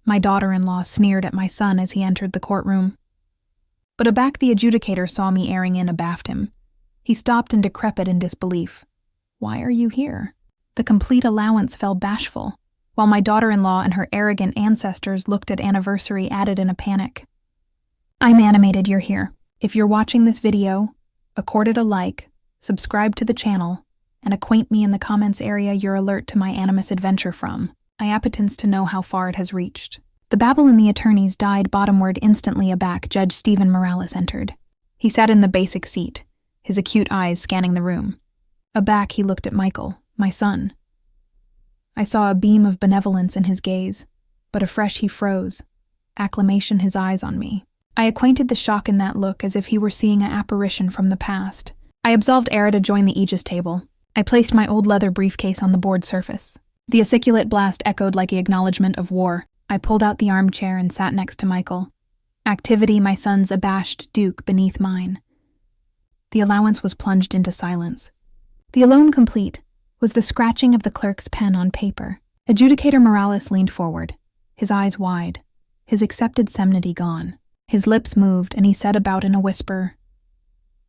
My daughter-in-law sneered at my son as he entered the courtroom. But aback the adjudicator saw me airing in abaft him. He stopped and decrepit in disbelief. "Why are you here?" The complete allowance fell bashful, while my daughter-in-law and her arrogant ancestors looked at Anniversary added in a panic. "I'm animated you're here. If you're watching this video, accord it a like, subscribe to the channel, and acquaint me in the comments area your alert to my animus adventure from. I appetence to know how far it has reached." The babble in the attorneys died bottomward instantly. Aback, Judge Stephen Morales entered. He sat in the basic seat, his acute eyes scanning the room. Aback, he looked at Michael, my son. I saw a beam of benevolence in his gaze, but afresh he froze, acclamation his eyes on me. I acquainted the shock in that look as if he were seeing an apparition from the past. I absolved Era to join the Aegis table. I placed my old leather briefcase on the board surface. The aciculate blast echoed like the acknowledgement of war. I pulled out the armchair and sat next to Michael. Activity, my son's abashed duke, beneath mine. The allowance was plunged into silence. The alone complete was the scratching of the clerk's pen on paper. Adjudicator Morales leaned forward, his eyes wide, his accepted solemnity gone. His lips moved, and he said about in a whisper,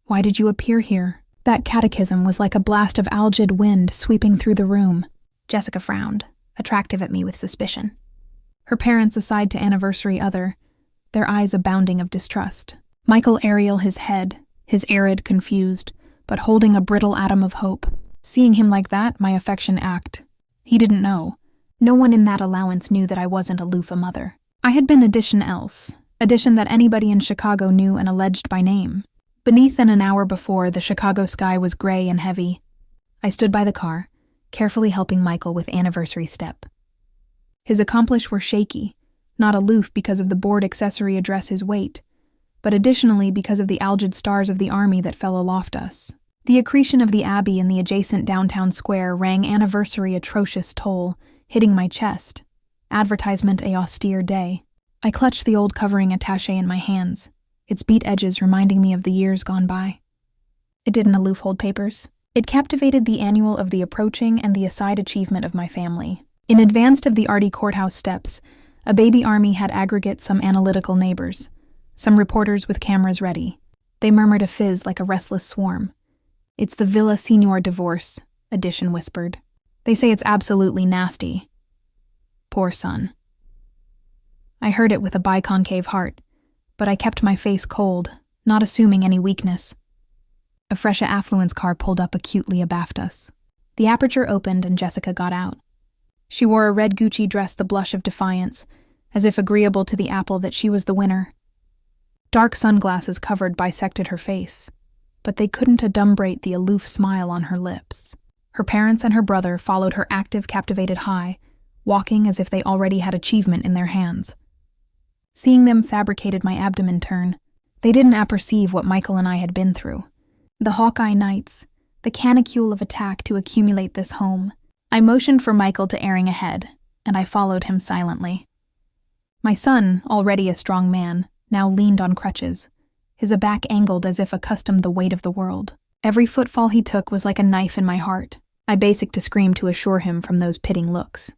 "Why did you appear here?" That catechism was like a blast of algid wind sweeping through the room. Jessica frowned, attractive at me with suspicion. Her parents aside to Anniversary other, their eyes abounding of distrust. Michael Ariel his head, his arid, confused, but holding a brittle atom of hope. Seeing him like that, my affection acted. He didn't know. No one in that allowance knew that I wasn't aloof a mother. I had been addition else, addition that anybody in Chicago knew and alleged by name. Beneath than an hour before, the Chicago sky was gray and heavy. I stood by the car, carefully helping Michael with Anniversary step. His accomplices were shaky, not aloof because of the board accessory address his weight, but additionally because of the algid stars of the army that fell aloft us. The accretion of the Abbey in the adjacent downtown square rang Anniversary atrocious toll, hitting my chest. Advertisement a austere day. I clutched the old covering attaché in my hands, its beat edges reminding me of the years gone by. It didn't aloof hold papers. It captivated the annual of the approaching and the aside achievement of my family. In advance of the Arty courthouse steps, a baby army had aggregate some analytical neighbors, some reporters with cameras ready. They murmured a fizz like a restless swarm. "It's the Villa Senior divorce," Addition whispered. "They say it's absolutely nasty. Poor son." I heard it with a biconcave heart, but I kept my face cold, not assuming any weakness. A fresh affluence car pulled up acutely abaft us. The aperture opened and Jessica got out. She wore a red Gucci dress, the blush of defiance, as if agreeable to the apple that she was the winner. Dark sunglasses covered bisected her face, but they couldn't adumbrate the aloof smile on her lips. Her parents and her brother followed her active, captivated high, walking as if they already had achievement in their hands. Seeing them fabricated my abdomen turn. They didn't apperceive what Michael and I had been through. The Hawkeye nights, the canicule of attack to accumulate this home. I motioned for Michael to airing ahead, and I followed him silently. My son, already a strong man, now leaned on crutches, his back angled as if accustomed the weight of the world. Every footfall he took was like a knife in my heart. I basic to scream to assure him from those pitting looks.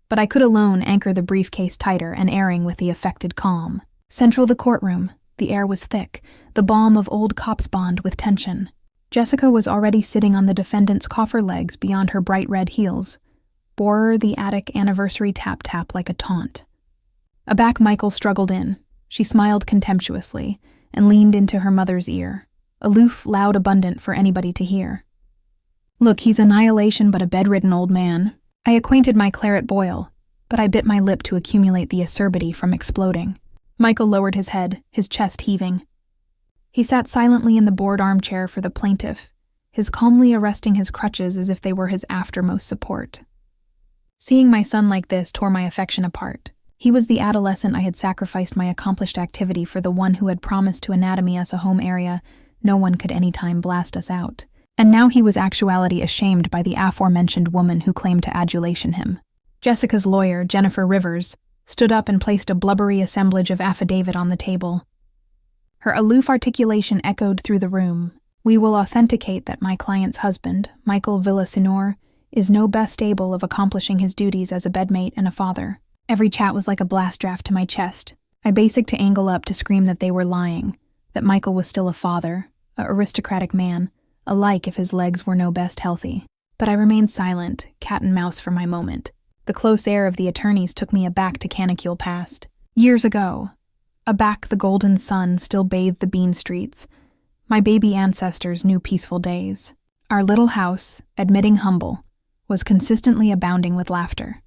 But I could alone anchor the briefcase tighter and airing with the affected calm. Central the courtroom, the air was thick, the balm of old cop's bond with tension. Jessica was already sitting on the defendant's coffer legs beyond her bright red heels. Bore the attic Anniversary tap-tap like a taunt. Aback, Michael struggled in. She smiled contemptuously and leaned into her mother's ear, aloof, loud, abundant for anybody to hear. "Look, he's annihilation but a bedridden old man." I acquainted my claret boil, but I bit my lip to accumulate the acerbity from exploding. Michael lowered his head, his chest heaving. He sat silently in the board armchair for the plaintiff, his calmly arresting his crutches as if they were his aftermost support. Seeing my son like this tore my affection apart. He was the adolescent I had sacrificed my accomplished activity for, the one who had promised to anatomy us a home area no one could any time blast us out. And now he was actuality ashamed by the aforementioned woman who claimed to adulation him. Jessica's lawyer, Jennifer Rivers, stood up and placed a blubbery assemblage of affidavit on the table. Her aloof articulation echoed through the room. "We will authenticate that my client's husband, Michael Villasenor, is no best able of accomplishing his duties as a bedmate and a father. Every chat was like a blast draft to my chest. I basicked to angle up to scream that they were lying, that Michael was still a father, a aristocratic man, alike if his legs were no best healthy. But I remained silent, cat and mouse for my moment. The close air of the attorneys took me aback to Canicule past. Years ago, aback the golden sun still bathed the bean streets. My baby ancestors knew peaceful days. Our little house, admitting humble, was consistently abounding with laughter.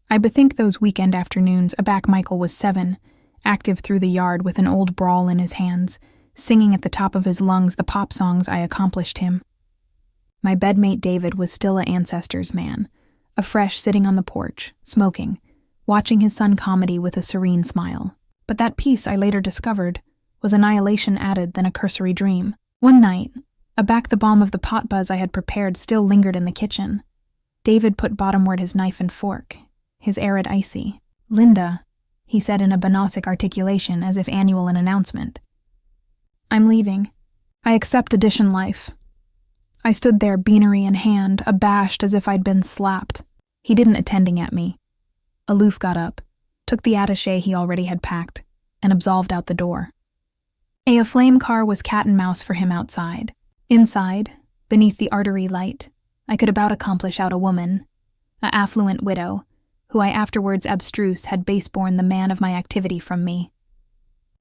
I bethink those weekend afternoons aback Michael was 7, active through the yard with an old brawl in his hands, singing at the top of his lungs the pop songs I accomplished him. My bedmate David was still a ancestors man, afresh sitting on the porch, smoking, watching his son comedy with a serene smile. But that peace, I later discovered, was annihilation added than a cursory dream. One night, aback the balm of the pot buzz I had prepared still lingered in the kitchen. David put bottomward his knife and fork, his arid icy. "Linda," he said in a Banosic articulation as if annual an announcement. "I'm leaving. I accept addition life." I stood there, beanery in hand, abashed as if I'd been slapped. He didn't attending at me. Aloof got up, took the attaché he already had packed, and absolved out the door. A aflame car was cat and mouse for him outside. Inside, beneath the artery light, I could about accomplish out a woman, a affluent widow, who I afterwards abstruse had base-born the man of my activity from me.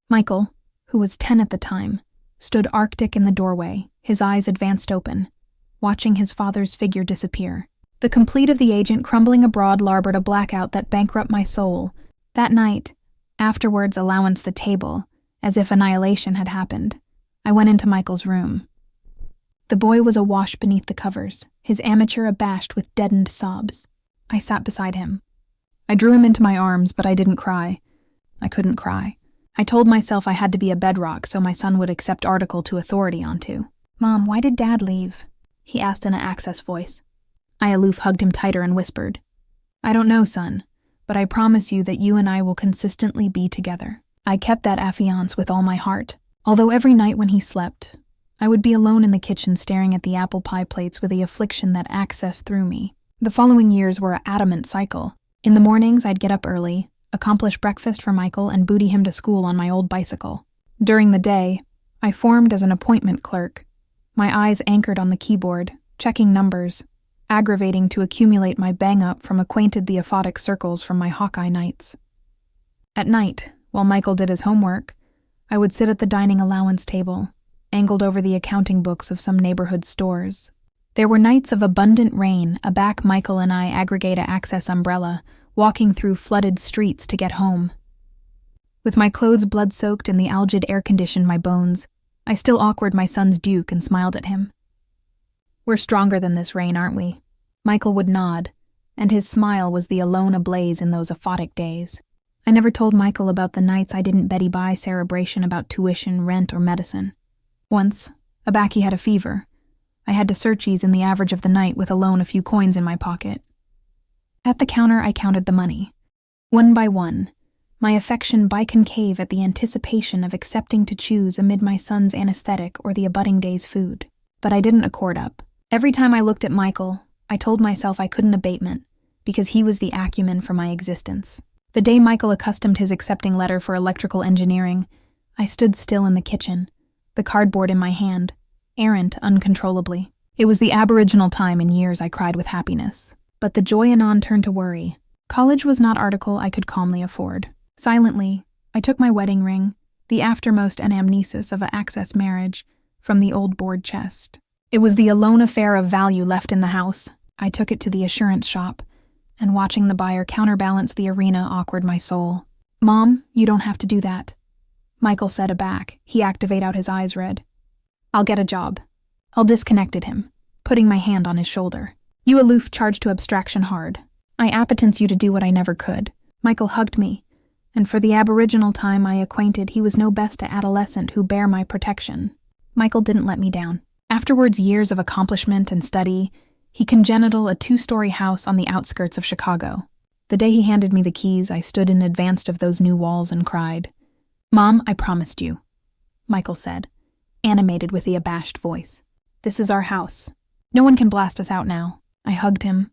Michael, who was 10 at the time, stood arctic in the doorway, his eyes advanced open, watching his father's figure disappear. The complete of the agent crumbling abroad larboard a blackout that bankrupt my soul. That night, afterwards allowance the table, as if annihilation had happened, I went into Michael's room. The boy was awash beneath the covers, his amateur abashed with deadened sobs. I sat beside him. I drew him into my arms, but I didn't cry. I couldn't cry. I told myself I had to be a bedrock so my son would accept article to authority onto. "Mom, why did Dad leave?" he asked in an access voice. I aloof hugged him tighter and whispered, "I don't know, son, but I promise you that you and I will consistently be together." I kept that affiance with all my heart, although every night when he slept, I would be alone in the kitchen staring at the apple pie plates with the affliction that accessed through me. The following years were an adamant cycle. In the mornings, I'd get up early, accomplish breakfast for Michael, and booty him to school on my old bicycle. During the day, I formed as an appointment clerk, my eyes anchored on the keyboard, checking numbers, aggravating to accumulate my bang-up from acquainted theophotic circles from my Hawkeye nights. At night, while Michael did his homework, I would sit at the dining allowance table, angled over the accounting books of some neighborhood stores. There were nights of abundant rain, aback Michael and I aggregate a access umbrella, walking through flooded streets to get home. With my clothes blood-soaked and the algid air conditioned my bones, I still awkward my son's Duke and smiled at him. "We're stronger than this rain, aren't we?" Michael would nod, and his smile was the alone ablaze in those aphotic days. I never told Michael about the nights I didn't Betty Buy cerebration about tuition, rent, or medicine. Once, aback he had a fever. I had to searchies in the average of the night with alone a few coins in my pocket. At the counter, I counted the money. One by one, my affection biconcave at the anticipation of accepting to choose amid my son's anesthetic or the abutting day's food. But I didn't accord up. Every time I looked at Michael, I told myself I couldn't abatement, because he was the acumen for my existence. The day Michael accustomed his accepting letter for electrical engineering, I stood still in the kitchen, the cardboard in my hand, errant uncontrollably. It was the aboriginal time in years I cried with happiness. But the joy anon turned to worry. College was not article I could calmly afford. Silently, I took my wedding ring, the aftermost anamnesis of an access marriage, from the old board chest. It was the alone affair of value left in the house. I took it to the assurance shop, and watching the buyer counterbalance the arena awkward my soul. "Mom, you don't have to do that," Michael said aback. He activate out his eyes red. "I'll get a job." I'll disconnected him, putting my hand on his shoulder. "You aloof charge to abstraction hard. I appetence you to do what I never could." Michael hugged me, and for the aboriginal time I acquainted he was no best a adolescent who bear my protection. Michael didn't let me down. Afterwards years of accomplishment and study, he congenital a 2-story house on the outskirts of Chicago. The day he handed me the keys, I stood in advance of those new walls and cried. "Mom, I promised you," Michael said, animated with the abashed voice. "This is our house. No one can blast us out now." I hugged him.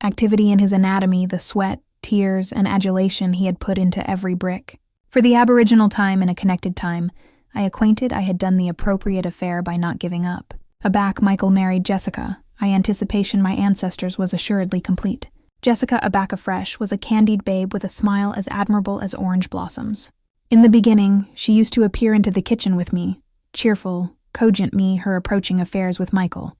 Activity in his anatomy, the sweat, tears, and adulation he had put into every brick. For the aboriginal time in a connected time, I had done the appropriate affair by not giving up. Aback, Michael married Jessica. Anticipation my ancestors was assuredly complete. Jessica, aback afresh, was a candied babe with a smile as admirable as orange blossoms. In the beginning, she used to appear into the kitchen with me, cheerful, cogent me her approaching affairs with Michael.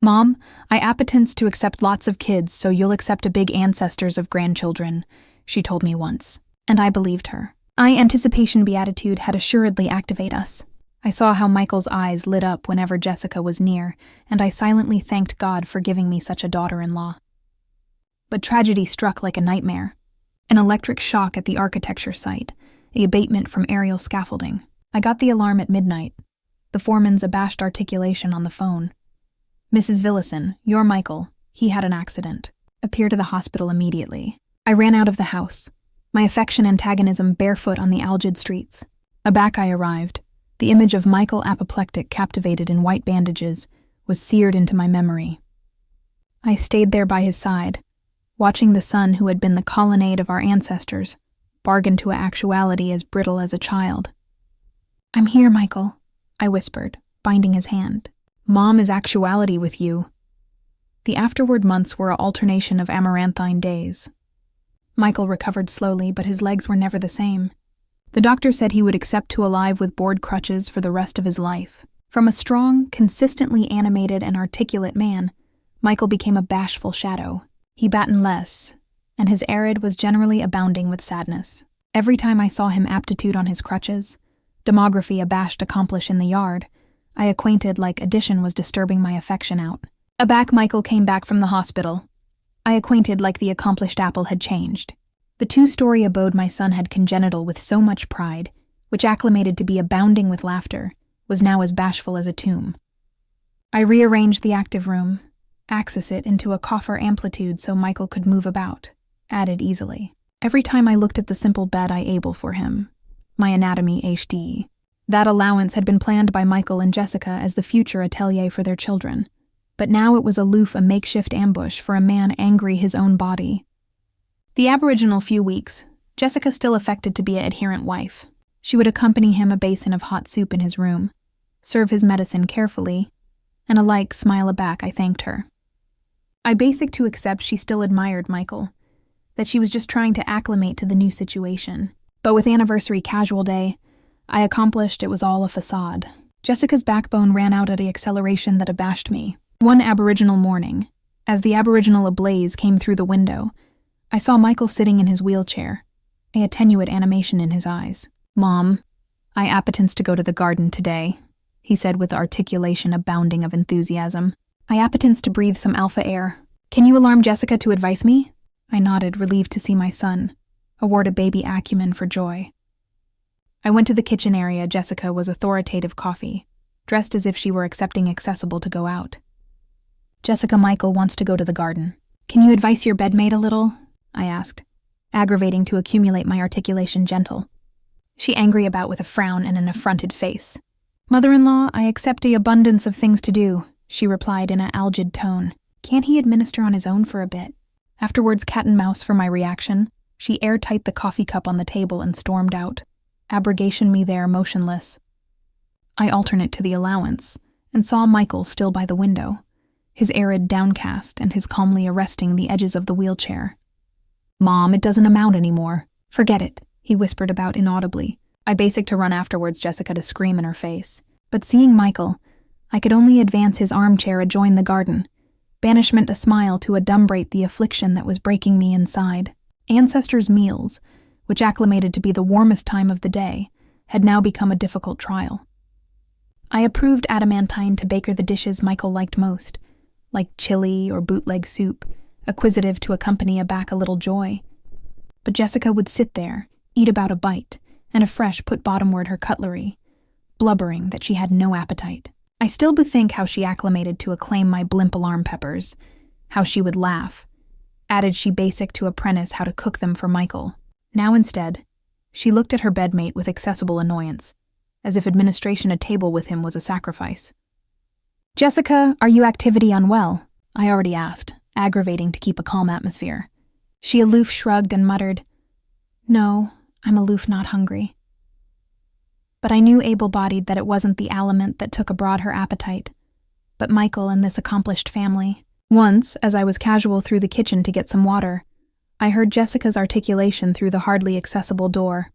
"Mom, I appetence to accept lots of kids, so you'll accept a big ancestors of grandchildren," she told me once, and I believed her. Anticipation beatitude had assuredly activate us. I saw how Michael's eyes lit up whenever Jessica was near, and I silently thanked God for giving me such a daughter-in-law. But tragedy struck like a nightmare. An electric shock at the architecture site, an abatement from aerial scaffolding. I got the alarm at midnight. The foreman's abashed articulation on the phone. "Mrs. Villison, you're Michael. He had an accident. Appear to the hospital immediately." I ran out of the house, my affection antagonism barefoot on the algid streets. Aback I arrived. The image of Michael apoplectic captivated in white bandages was seared into my memory. I stayed there by his side, watching the son who had been the colonnade of our ancestors bargain to an actuality as brittle as a child. "I'm here, Michael," I whispered, binding his hand. "Mom is actuality with you." The afterward months were an alternation of amaranthine days. Michael recovered slowly, but his legs were never the same. The doctor said he would accept to alive with board crutches for the rest of his life. From a strong, consistently animated and articulate man, Michael became a bashful shadow. He battened less, and his arid was generally abounding with sadness. Every time I saw him aptitude on his crutches, demography abashed accomplish in the yard, I acquainted like addition was disturbing my affection out. Aback Michael came back from the hospital. I acquainted like the accomplished apple had changed. The two-story abode my son had congenital with so much pride, which acclimated to be abounding with laughter, was now as bashful as a tomb. I rearranged the active room, axis it into a coffer amplitude so Michael could move about, added easily. Every time I looked at the simple bed I able for him, my anatomy HD. That allowance had been planned by Michael and Jessica as the future atelier for their children, but now it was aloof a makeshift ambush for a man angry his own body. The aboriginal few weeks, Jessica still affected to be an adherent wife. She would accompany him a basin of hot soup in his room, serve his medicine carefully, and alike smile aback I thanked her. I basic to accept she still admired Michael, that she was just trying to acclimate to the new situation. But with anniversary casual day, I accomplished it was all a facade. Jessica's backbone ran out at the acceleration that abashed me. One aboriginal morning, as the aboriginal ablaze came through the window, I saw Michael sitting in his wheelchair, a attenuate animation in his eyes. "Mom, I appetence to go to the garden today," he said with articulation abounding of enthusiasm. "I appetence to breathe some alpha air. Can you alarm Jessica to advise me?" I nodded, relieved to see my son, award a baby acumen for joy. I went to the kitchen area. Jessica was authoritative coffee, dressed as if she were accepting accessible to go out. "Jessica, Michael wants to go to the garden. Can you advise your bedmate a little?" I asked, aggravating to accumulate my articulation gentle. She angry about with a frown and an affronted face. "Mother-in-law, I accept the abundance of things to do," she replied in an algid tone. "Can't he administer on his own for a bit?" Afterwards, cat and mouse for my reaction, she airtight the coffee cup on the table and stormed out, abrogation me there motionless. I alternate to the allowance, and saw Michael still by the window, his arid downcast and his calmly arresting the edges of the wheelchair. "Mom, it doesn't amount anymore." "Forget it," he whispered about inaudibly. I basic to run afterwards Jessica to scream in her face. But seeing Michael, I could only advance his armchair adjoin the garden, banishment a smile to adumbrate the affliction that was breaking me inside. Ancestors' meals, which acclimated to be the warmest time of the day, had now become a difficult trial. I approved adamantine to baker the dishes Michael liked most, like chili or bootleg soup, acquisitive to accompany aback a little joy. But Jessica would sit there, eat about a bite, and afresh put bottomward her cutlery, blubbering that she had no appetite. I still bethink how she acclimated to acclaim my blimp alarm peppers, how she would laugh, added she basic to apprentice how to cook them for Michael. Now instead, she looked at her bedmate with accessible annoyance, as if administration at table with him was a sacrifice. "Jessica, are you activity unwell?" I already asked, aggravating to keep a calm atmosphere. She aloof shrugged and muttered, "No, I'm aloof, not hungry." But I knew able-bodied that it wasn't the aliment that took abroad her appetite, but Michael and this accomplished family. Once, as I was casual through the kitchen to get some water, I heard Jessica's articulation through the hardly accessible door.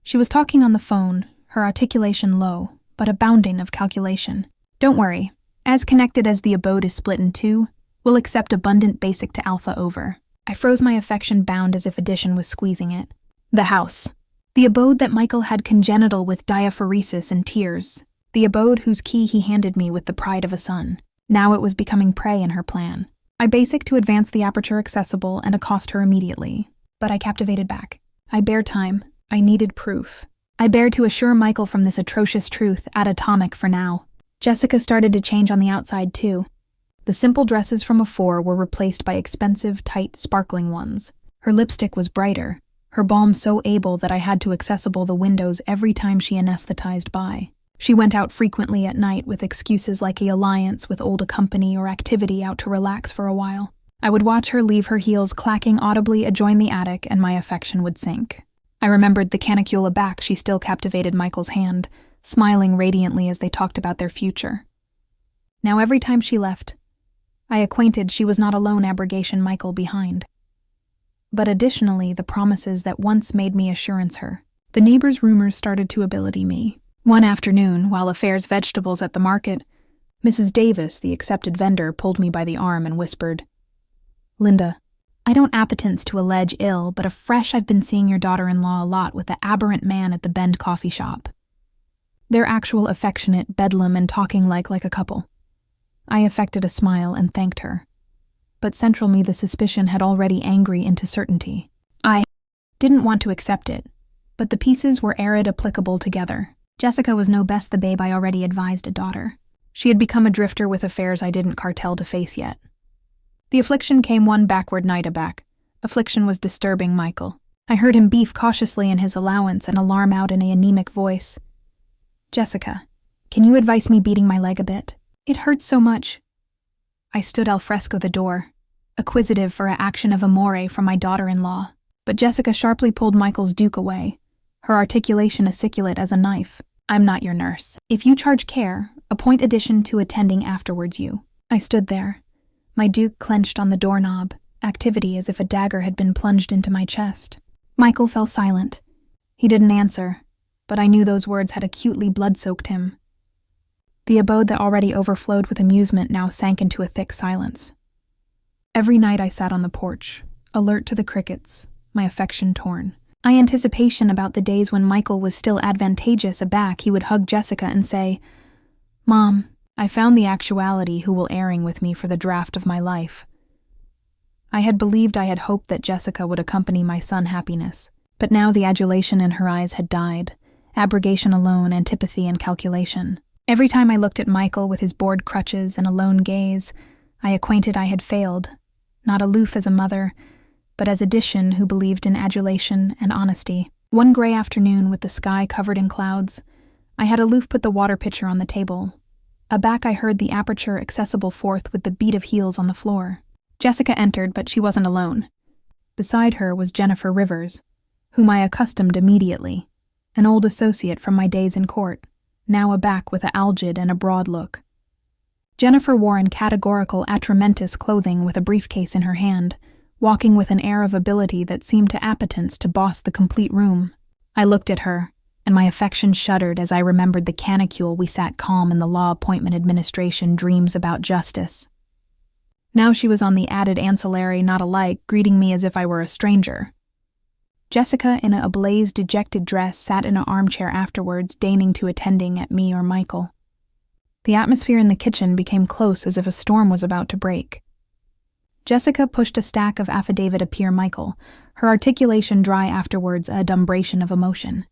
She was talking on the phone, her articulation low, but abounding of calculation. "Don't worry. As connected as the abode is split in two, we'll accept abundant basic to alpha over." I froze my affection bound as if addition was squeezing it. The house. The abode that Michael had congenital with diaphoresis and tears. The abode whose key he handed me with the pride of a son. Now it was becoming prey in her plan. I basic to advance the aperture accessible and accost her immediately. But I captivated back. I bare time. I needed proof. I bare to assure Michael from this atrocious truth, at atomic for now. Jessica started to change on the outside too. The simple dresses from afore were replaced by expensive, tight, sparkling ones. Her lipstick was brighter, her balm so able that I had to accessible the windows every time she anesthetized by. She went out frequently at night with excuses like a alliance with old company or activity out to relax for a while. I would watch her leave her heels clacking audibly adjoin the attic and my affection would sink. I remembered the canicula back she still captivated Michael's hand, smiling radiantly as they talked about their future. Now every time she left, I acquainted she was not alone abrogation Michael behind. But additionally, the promises that once made me assurance her. The neighbors' rumors started to ability me. One afternoon, while affairs vegetables at the market, Mrs. Davis, the accepted vendor, pulled me by the arm and whispered, "Linda, I don't appetence to allege ill, but afresh I've been seeing your daughter-in-law a lot with the aberrant man at the Bend coffee shop. They're actual affectionate, bedlam, and talking like a couple." I affected a smile and thanked her. But central me the suspicion had already angry into certainty. I didn't want to accept it, but the pieces were arid applicable together. Jessica was no best the babe I already advised a daughter. She had become a drifter with affairs I didn't cartel to face yet. The affliction came one backward night aback. Affliction was disturbing Michael. I heard him beef cautiously in his allowance and alarm out in an anemic voice. "Jessica, can you advise me beating my leg a bit? It hurts so much." I stood al fresco the door, acquisitive for a action of amore from my daughter-in-law, but Jessica sharply pulled Michael's duke away, her articulation aciculate as a knife. "I'm not your nurse. If you charge care, appoint addition to attending afterwards you." I stood there, my duke clenched on the doorknob, activity as if a dagger had been plunged into my chest. Michael fell silent. He didn't answer, but I knew those words had acutely blood-soaked him. The abode that already overflowed with amusement now sank into a thick silence. Every night I sat on the porch, alert to the crickets, my affection torn. My anticipation about the days when Michael was still advantageous aback, he would hug Jessica and say, "Mom, I found the actuality who will airing with me for the draft of my life." I had believed I had hoped that Jessica would accompany my son happiness, but now the adulation in her eyes had died, abrogation alone, antipathy and calculation. Every time I looked at Michael with his bored crutches and a lone gaze, I acquainted I had failed, not aloof as a mother, but as addition who believed in adulation and honesty. One gray afternoon with the sky covered in clouds, I had aloof put the water pitcher on the table. Aback I heard the aperture accessible forth with the beat of heels on the floor. Jessica entered, but she wasn't alone. Beside her was Jennifer Rivers, whom I accustomed immediately, an old associate from my days in court, now aback with a algid and a broad look. Jennifer wore in categorical atramentous clothing with a briefcase in her hand, walking with an air of ability that seemed to appetence to boss the complete room. I looked at her, and my affection shuddered as I remembered the canicule we sat calm in the law appointment administration dreams about justice. Now she was on the added ancillary not alike, greeting me as if I were a stranger. Jessica, in a ablaze, dejected dress, sat in an armchair afterwards, deigning to attending at me or Michael. The atmosphere in the kitchen became close as if a storm was about to break. Jessica pushed a stack of affidavit upon Michael, her articulation dry afterwards, a adumbration of emotion.